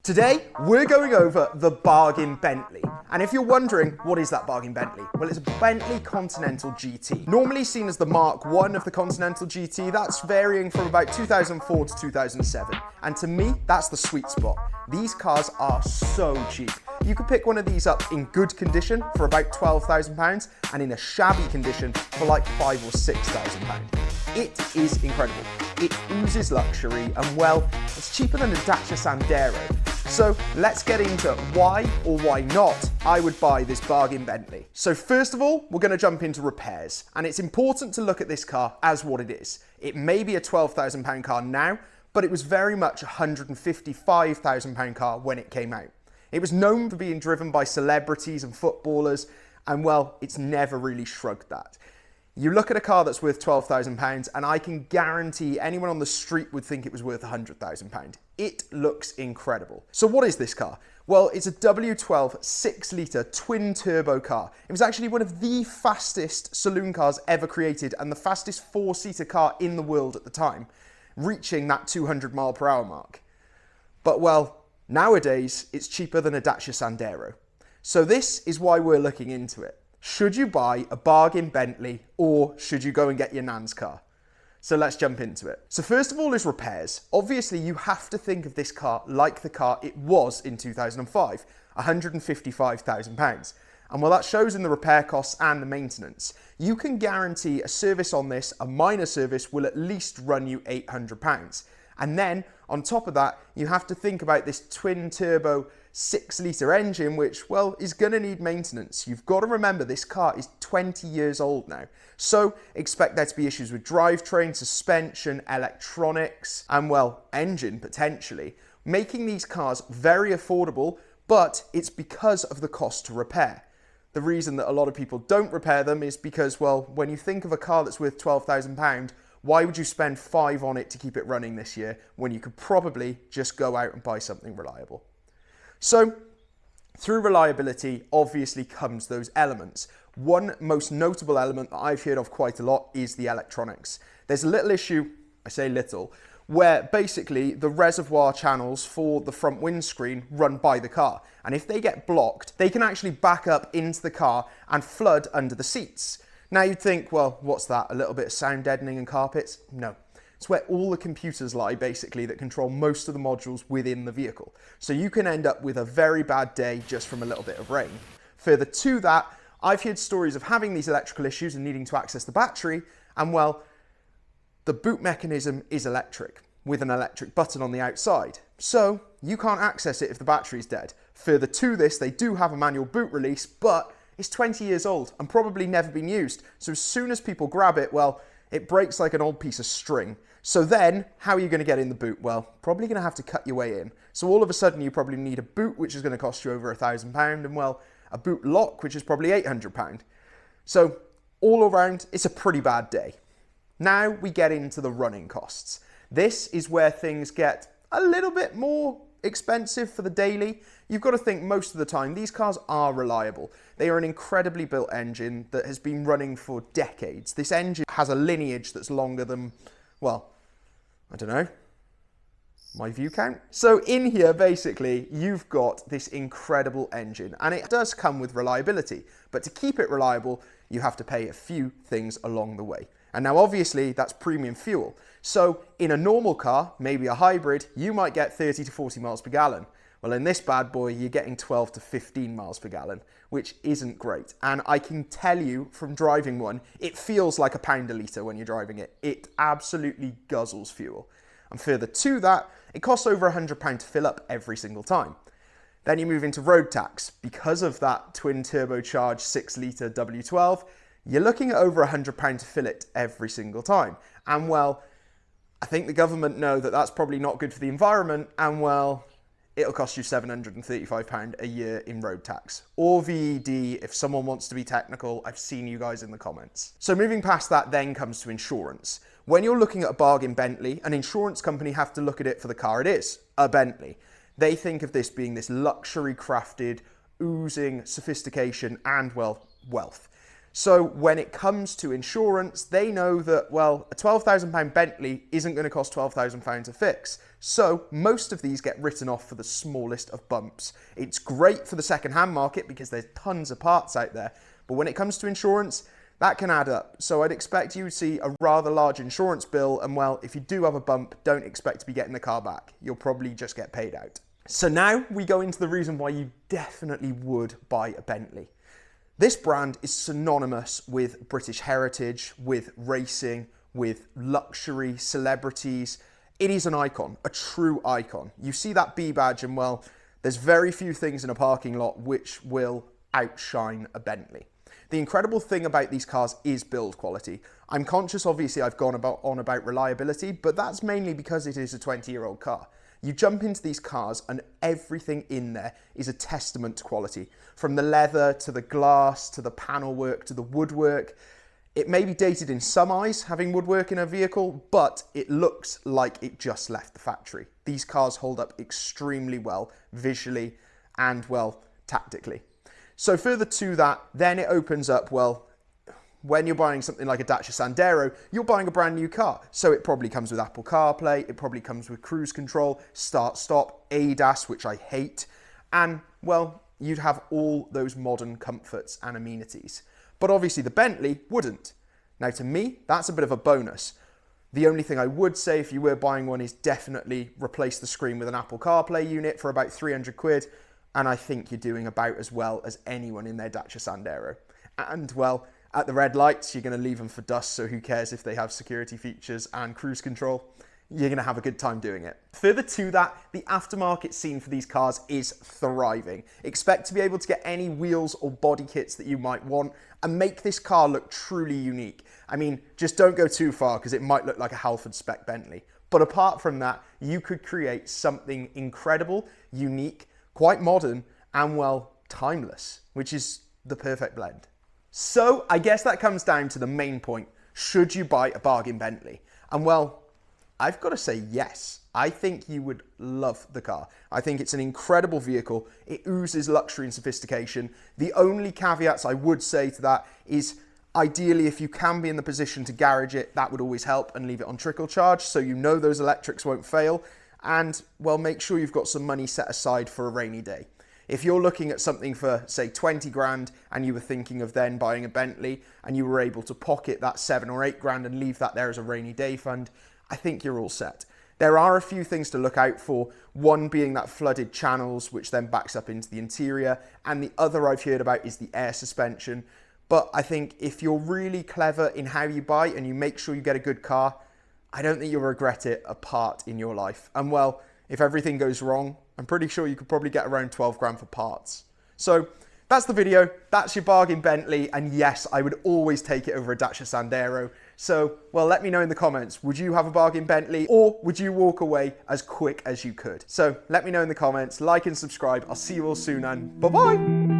Today, we're going over the bargain Bentley. And if you're wondering, what is that bargain Bentley? Well, it's a Bentley Continental GT. Normally seen as the Mark I of the Continental GT, that's varying from about 2004 to 2007. And to me, that's the sweet spot. These cars are so cheap. You could pick one of these up in good condition for about £12,000 and in a shabby condition for like £5,000 or £6,000. It is incredible. It oozes luxury and, well, it's cheaper than a Dacia Sandero. So let's get into why or why not I would buy this bargain Bentley. So first of all, we're going to jump into repairs, and it's important to look at this car as what it is. It may be a £12,000 car now, but it was very much a £155,000 car when it came out. It was known for being driven by celebrities and footballers, and well, it's never really shrugged that. You look at a car that's worth £12,000 and I can guarantee anyone on the street would think it was worth £100,000. It looks incredible. So what is this car? Well, it's a W12 6-litre twin turbo car. It was actually one of the fastest saloon cars ever created and the fastest 4-seater car in the world at the time, reaching that 200 mile per hour mark. But well, nowadays it's cheaper than a Dacia Sandero. So this is why we're looking into it. Should you buy a bargain Bentley or should you go and get your nan's car? So let's jump into it. So first of all is repairs. Obviously you have to think of this car like the car it was in 2005, £155,000. And well, that shows in the repair costs and the maintenance. You can guarantee a service on this, a minor service, will at least run you £800. And then on top of that, you have to think about this twin turbo 6-litre engine, which, well, is going to need maintenance. You've got to remember this car is 20 years old now. So expect there to be issues with drivetrain, suspension, electronics, and, well, engine potentially, making these cars very affordable, but it's because of the cost to repair. The reason that a lot of people don't repair them is because, well, when you think of a car that's worth £12,000, why would you spend £5,000 on it to keep it running this year when you could probably just go out and buy something reliable? So, through reliability, obviously comes those elements. One most notable element that I've heard of quite a lot is the electronics. There's a little issue, I say little, where basically the reservoir channels for the front windscreen run by the car. And if they get blocked, they can actually back up into the car and flood under the seats. Now you'd think, well, what's that? A little bit of sound deadening and carpets? No. It's where all the computers lie, basically, that control most of the modules within the vehicle. So you can end up with a very bad day just from a little bit of rain. Further to that, I've heard stories of having these electrical issues and needing to access the battery, and well, the boot mechanism is electric, with an electric button on the outside. So you can't access it if the battery's dead. Further to this, they do have a manual boot release, but it's 20 years old and probably never been used. So as soon as people grab it, well, it breaks like an old piece of string. So then, how are you going to get in the boot? Well, probably going to have to cut your way in. So all of a sudden, you probably need a boot, which is going to cost you over £1,000, and well, a boot lock, which is probably £800. So all around, it's a pretty bad day. Now we get into the running costs. This is where things get a little bit more expensive for the daily. You've got to think most of the time these cars are reliable. They are an incredibly built engine that has been running for decades. This engine has a lineage that's longer than, well, I don't know, my view count. So in here, basically, you've got this incredible engine, and it does come with reliability, but to keep it reliable, you have to pay a few things along the way. And now obviously that's premium fuel. So in a normal car, maybe a hybrid, you might get 30 to 40 miles per gallon. Well, in this bad boy, you're getting 12 to 15 miles per gallon, which isn't great. And I can tell you from driving one, it feels like £1 a litre when you're driving it. It absolutely guzzles fuel. And further to that, it costs over £100 to fill up every single time. Then you move into road tax. Because of that twin turbocharged 6-litre W12, you're looking at over £100 to fill it every single time. And well, I think the government know that that's probably not good for the environment, and well, it'll cost you £735 a year in road tax. Or VED, if someone wants to be technical. I've seen you guys in the comments. So moving past that then comes to insurance. When you're looking at a bargain Bentley, an insurance company have to look at it for the car it is, a Bentley. They think of this being this luxury crafted, oozing sophistication and, well, wealth. So when it comes to insurance, they know that, well, a £12,000 Bentley isn't going to cost £12,000 to fix. So most of these get written off for the smallest of bumps. It's great for the second-hand market because there's tons of parts out there. But when it comes to insurance, that can add up. So I'd expect you to see a rather large insurance bill. And well, if you do have a bump, don't expect to be getting the car back. You'll probably just get paid out. So now we go into the reason why you definitely would buy a Bentley. This brand is synonymous with British heritage, with racing, with luxury, celebrities. It is an icon, a true icon. You see that B badge and well, there's very few things in a parking lot which will outshine a Bentley. The incredible thing about these cars is build quality. I'm conscious, obviously, I've gone on about reliability, but that's mainly because it is a 20-year-old car. You jump into these cars and everything in there is a testament to quality. From the leather, to the glass, to the panel work, to the woodwork. It may be dated in some eyes, having woodwork in a vehicle, but it looks like it just left the factory. These cars hold up extremely well, visually and, well, tactically. So further to that, then it opens up, well, when you're buying something like a Dacia Sandero, you're buying a brand new car. So it probably comes with Apple CarPlay, it probably comes with cruise control, start-stop, ADAS, which I hate, and, well, you'd have all those modern comforts and amenities. But obviously the Bentley wouldn't. Now to me, that's a bit of a bonus. The only thing I would say if you were buying one is definitely replace the screen with an Apple CarPlay unit for about 300 quid, and I think you're doing about as well as anyone in their Dacia Sandero. And, well, at the red lights, you're going to leave them for dust, so who cares if they have security features and cruise control? You're going to have a good time doing it. Further to that, the aftermarket scene for these cars is thriving. Expect to be able to get any wheels or body kits that you might want and make this car look truly unique. I mean, just don't go too far because it might look like a Halford spec Bentley. But apart from that, you could create something incredible, unique, quite modern, and, well, timeless, which is the perfect blend. So I guess that comes down to the main point. Should you buy a bargain Bentley? And well, I've got to say yes. I think you would love the car. I think it's an incredible vehicle. It oozes luxury and sophistication. The only caveats I would say to that is ideally if you can be in the position to garage it, that would always help, and leave it on trickle charge so you know those electrics won't fail. And well, make sure you've got some money set aside for a rainy day. If you're looking at something for, say, 20 grand and you were thinking of then buying a Bentley and you were able to pocket that 7 or 8 grand and leave that there as a rainy day fund, I think you're all set. There are a few things to look out for, one being that flooded channels, which then backs up into the interior, and the other I've heard about is the air suspension. But I think if you're really clever in how you buy and you make sure you get a good car, I don't think you'll regret it a part in your life. And well, if everything goes wrong, I'm pretty sure you could probably get around 12 grand for parts. So that's the video. That's your bargain Bentley. And yes, I would always take it over a Dacia Sandero. So, well, let me know in the comments. Would you have a bargain Bentley or would you walk away as quick as you could? So let me know in the comments. Like and subscribe. I'll see you all soon and bye-bye.